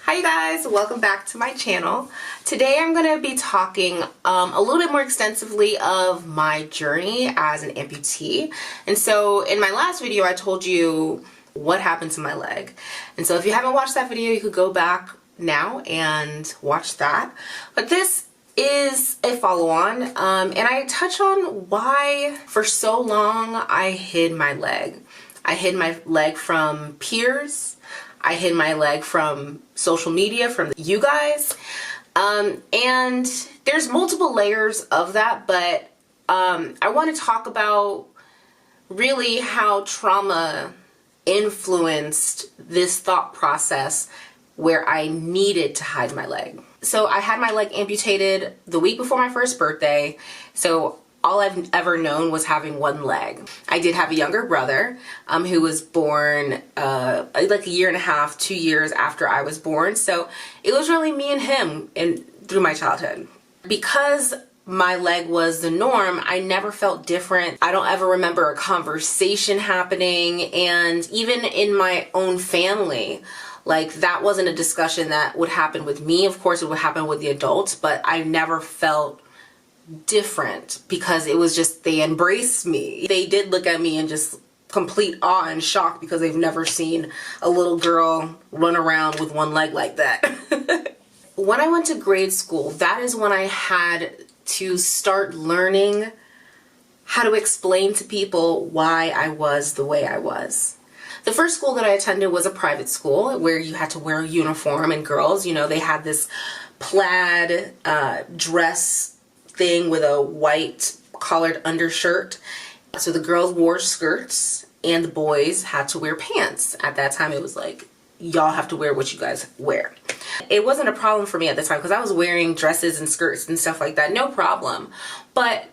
Hi you guys, welcome back to my channel. Today I'm going to be talking a little bit more extensively of my journey as an amputee. And so in my last video I told you what happened to my leg. And so if you haven't watched that video, you could go back now and watch that. But this is a follow-on and I touch on why for so long I hid my leg. I hid my leg from peers. I hid my leg from social media, from you guys. And there's multiple layers of that, but I want to talk about really how trauma influenced this thought process where I needed to hide my leg. So I had my leg amputated the week before my first birthday. So all I've ever known was having one leg. I did have a younger brother who was born like a year and a half, 2 years after I was born. So it was really me and him through my childhood. Because my leg was the norm, I never felt different. I don't ever remember a conversation happening. And even in my own family, like that wasn't a discussion that would happen with me. Of course it would happen with the adults, but I never felt different because it was just, they embraced me. They did look at me in just complete awe and shock because they've never seen a little girl run around with one leg like that. When I went to grade school, that is when I had to start learning how to explain to people why I was the way I was. The first school that I attended was a private school where you had to wear a uniform, and girls, you know, they had this plaid dress thing with a white collared undershirt. So the girls wore skirts and the boys had to wear pants. At that time it was like, y'all have to wear what you guys wear. It wasn't a problem for me at the time because I was wearing dresses and skirts and stuff like that, no problem. But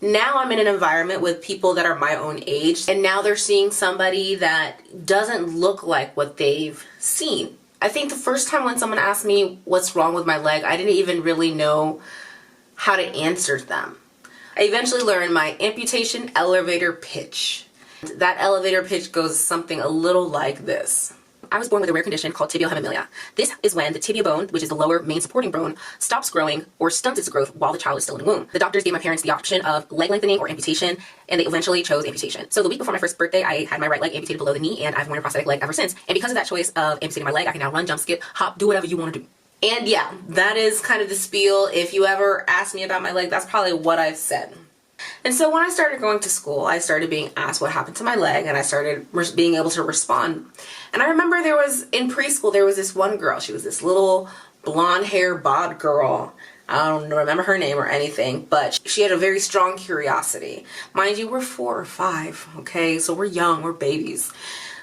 now I'm in an environment with people that are my own age, and now they're seeing somebody that doesn't look like what they've seen. I think the first time when someone asked me what's wrong with my leg, I didn't even really know how to answer them. I eventually learned my amputation elevator pitch. That elevator pitch goes something a little like this. I was born with a rare condition called tibial hemimelia. This is when the tibia bone, which is the lower main supporting bone, stops growing or stunts its growth while the child is still in the womb. The doctors gave my parents the option of leg lengthening or amputation, and they eventually chose amputation. So the week before my first birthday, I had my right leg amputated below the knee, and I've worn a prosthetic leg ever since. And because of that choice of amputating my leg, I can now run, jump, skip, hop, do whatever you want to do. And yeah, that is kind of the spiel. If you ever ask me about my leg, that's probably what I've said. And so when I started going to school, I started being asked what happened to my leg, and I started being able to respond. And I remember in preschool, there was this one girl. She was this little blonde hair bod girl. I don't remember her name or anything, but she had a very strong curiosity. Mind you, we're 4 or 5, okay? So we're young, we're babies.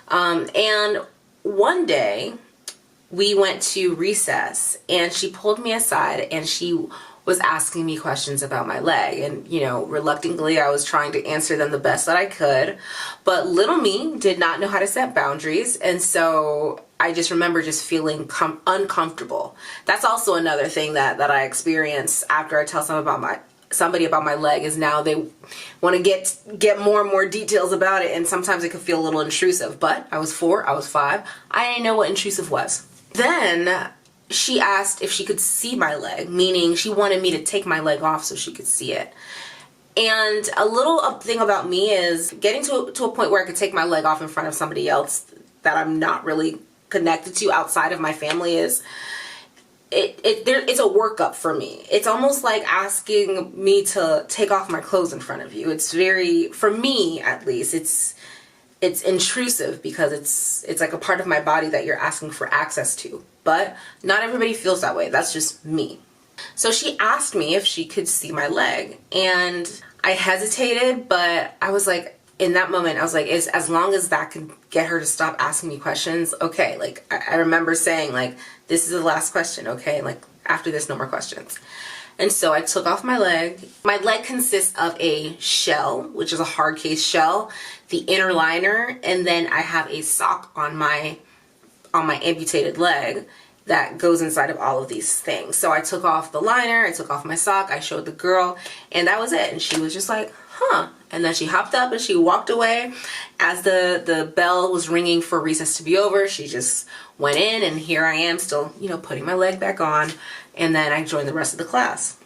And one day, we went to recess and she pulled me aside and she was asking me questions about my leg, and you know, reluctantly I was trying to answer them the best that I could, but little me did not know how to set boundaries, and so I just remember just feeling uncomfortable. That's also another thing that I experience after I tell somebody about my leg, is now they want to get more and more details about it, and sometimes it can feel a little intrusive. But I was 4, I was 5, I didn't know what intrusive was. Then she asked if she could see my leg, meaning she wanted me to take my leg off so she could see it. And a little thing about me is getting to a point where I could take my leg off in front of somebody else that I'm not really connected to outside of my family is, it's a workup for me. It's almost like asking me to take off my clothes in front of you. It's very, for me at least, it's intrusive because it's like a part of my body that you're asking for access to. But not everybody feels that way. That's just me. So she asked me if she could see my leg, and I hesitated, but I was like, in that moment, I was like, as long as that could get her to stop asking me questions, okay. Like, I remember saying, like, this is the last question, okay? Like, after this, no more questions. And so I took off my leg. My leg consists of a shell, which is a hard case shell, the inner liner, and then I have a sock on my amputated leg that goes inside of all of these things. So I took off the liner, I took off my sock, I showed the girl, and that was it. And she was just like, huh. And then she hopped up and she walked away. As the bell was ringing for recess to be over, she just went in, and here I am still, you know, putting my leg back on. And then I joined the rest of the class.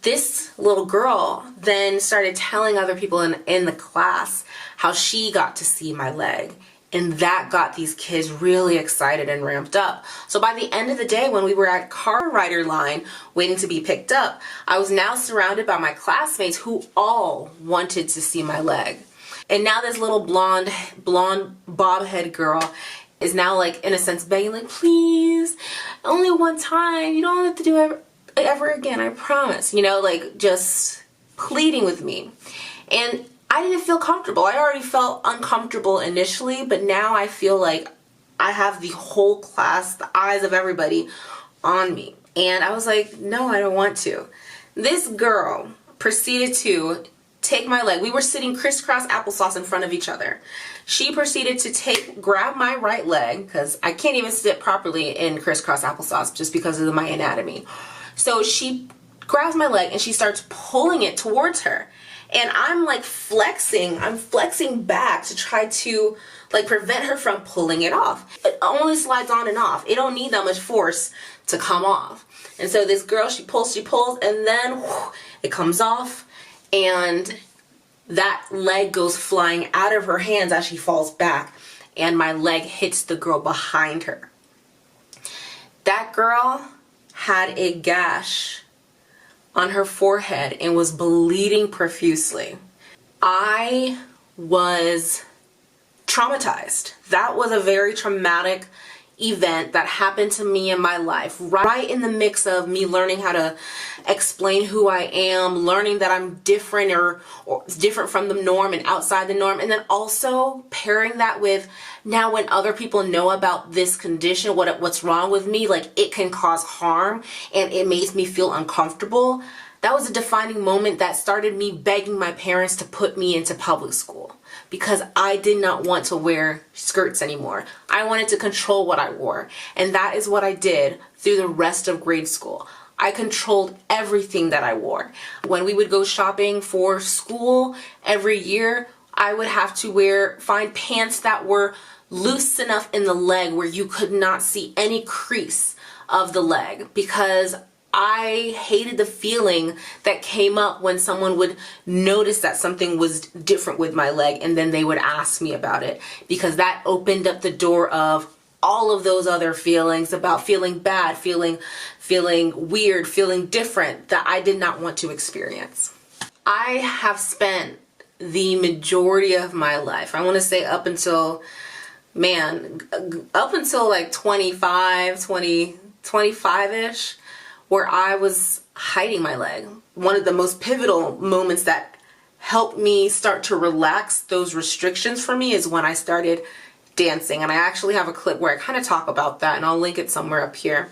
This little girl then started telling other people in the class how she got to see my leg. And that got these kids really excited and ramped up. So by the end of the day, when we were at car rider line waiting to be picked up, I was now surrounded by my classmates who all wanted to see my leg. And now this little blonde bob-head girl is now, like, in a sense begging, like, please, only one time, you don't have to do it ever again, I promise. You know, like, just pleading with me. And I didn't feel comfortable. I already felt uncomfortable initially, but now I feel like I have the whole class, the eyes of everybody on me. And I was like, no, I don't want to. This girl proceeded to take my leg. We were sitting crisscross applesauce in front of each other. She proceeded to grab my right leg, because I can't even sit properly in crisscross applesauce just because of my anatomy. So she grabs my leg and she starts pulling it towards her. And I'm like flexing. I'm flexing back to try to like prevent her from pulling it off. It only slides on and off. It don't need that much force to come off. And so this girl, she pulls, and then whew, it comes off, and that leg goes flying out of her hands as she falls back, and my leg hits the girl behind her. That girl had a gash on her forehead and was bleeding profusely. I was traumatized. That was a very traumatic event that happened to me in my life, right in the mix of me learning how to explain who I am, learning that I'm different or different from the norm and outside the norm, and then also pairing that with now when other people know about this condition, what's wrong with me, like it can cause harm and it makes me feel uncomfortable. That was a defining moment that started me begging my parents to put me into public school, because I did not want to wear skirts anymore. I wanted to control what I wore. And that is what I did through the rest of grade school. I controlled everything that I wore. When we would go shopping for school every year, I would have to find pants that were loose enough in the leg where you could not see any crease of the leg, because I hated the feeling that came up when someone would notice that something was different with my leg, and then they would ask me about it, because that opened up the door of all of those other feelings about feeling bad, feeling weird, feeling different that I did not want to experience. I have spent the majority of my life, I want to say up until like 25-ish, where I was hiding my leg. One of the most pivotal moments that helped me start to relax those restrictions for me is when I started dancing. And I actually have a clip where I kind of talk about that, and I'll link it somewhere up here.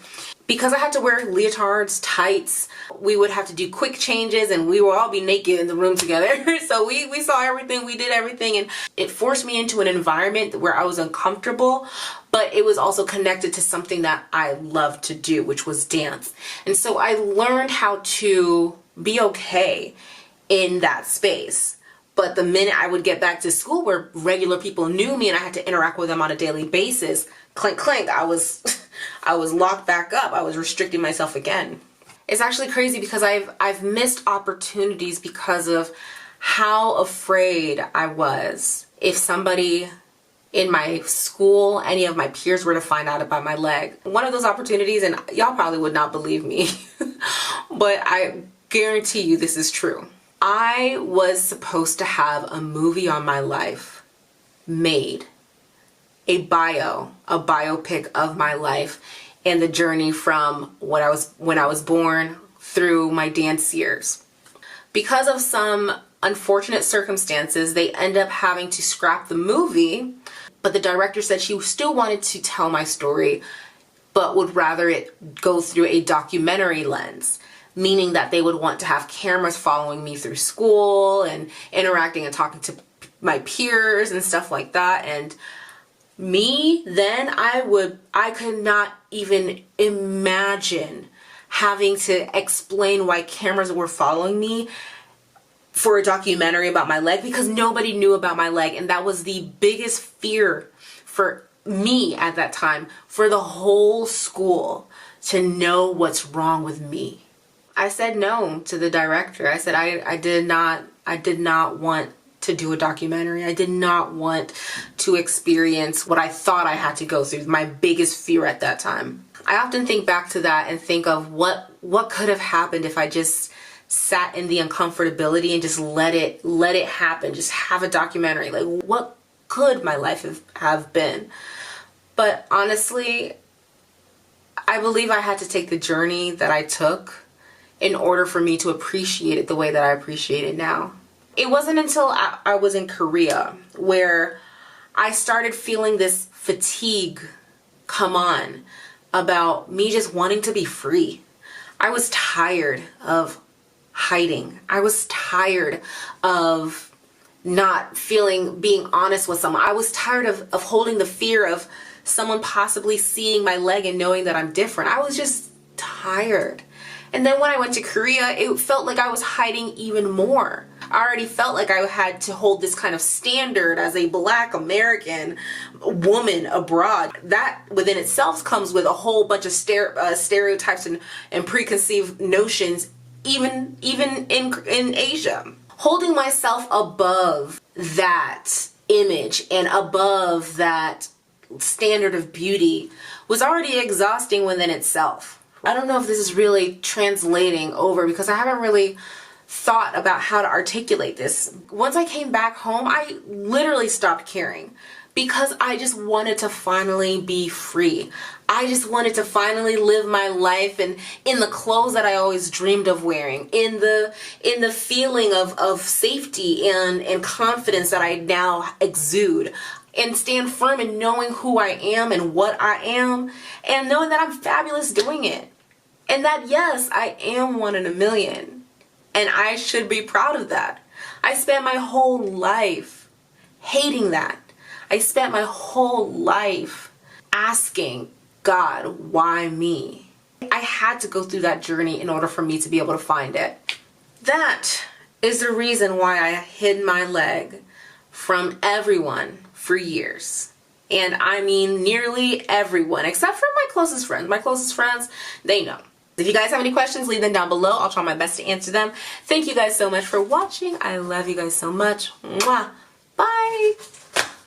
Because I had to wear leotards, tights, we would have to do quick changes, and we would all be naked in the room together. So we saw everything, we did everything, and it forced me into an environment where I was uncomfortable, but it was also connected to something that I loved to do, which was dance. And so I learned how to be okay in that space. But the minute I would get back to school where regular people knew me and I had to interact with them on a daily basis, clink, clink, I was locked back up. I was restricting myself again. It's actually crazy because I've missed opportunities because of how afraid I was if somebody in my school, any of my peers were to find out about my leg. One of those opportunities, and y'all probably would not believe me, but I guarantee you this is true. I was supposed to have a movie on my life made, a biopic of my life and the journey from when I was born through my dance years. Because of some unfortunate circumstances, they end up having to scrap the movie, but the director said she still wanted to tell my story, but would rather it go through a documentary lens, meaning that they would want to have cameras following me through school and interacting and talking to my peers and stuff like that. And me, then I could not even imagine having to explain why cameras were following me for a documentary about my leg because nobody knew about my leg, and that was the biggest fear for me at that time, for the whole school to know what's wrong with me. I said no to the director. I said I did not want to do a documentary. I did not want to experience what I thought I had to go through, my biggest fear at that time. I often think back to that and think of what could have happened if I just sat in the uncomfortability and just let it happen, just have a documentary. Like, what could my life have been? But honestly, I believe I had to take the journey that I took in order for me to appreciate it the way that I appreciate it now. It wasn't until I was in Korea where I started feeling this fatigue come on about me just wanting to be free. I was tired of hiding. I was tired of not being honest with someone. I was tired of holding the fear of someone possibly seeing my leg and knowing that I'm different. I was just tired. And then when I went to Korea, it felt like I was hiding even more. I already felt like I had to hold this kind of standard as a Black American woman abroad. That within itself comes with a whole bunch of stereotypes and preconceived notions, even in Asia. Holding myself above that image and above that standard of beauty was already exhausting within itself. I don't know if this is really translating over because I haven't really thought about how to articulate this. Once I came back home, I literally stopped caring because I just wanted to finally be free. I just wanted to finally live my life and in the clothes that I always dreamed of wearing, in the feeling of safety and confidence that I now exude, and stand firm in knowing who I am and what I am, and knowing that I'm fabulous doing it. And that, yes, I am one in a million. And I should be proud of that. I spent my whole life hating that. I spent my whole life asking God, why me? I had to go through that journey in order for me to be able to find it. That is the reason why I hid my leg from everyone for years. And I mean nearly everyone, except for my closest friends. My closest friends, they know. If you guys have any questions, leave them down below. I'll try my best to answer them. Thank you guys so much for watching. I love you guys so much. Mwah. Bye.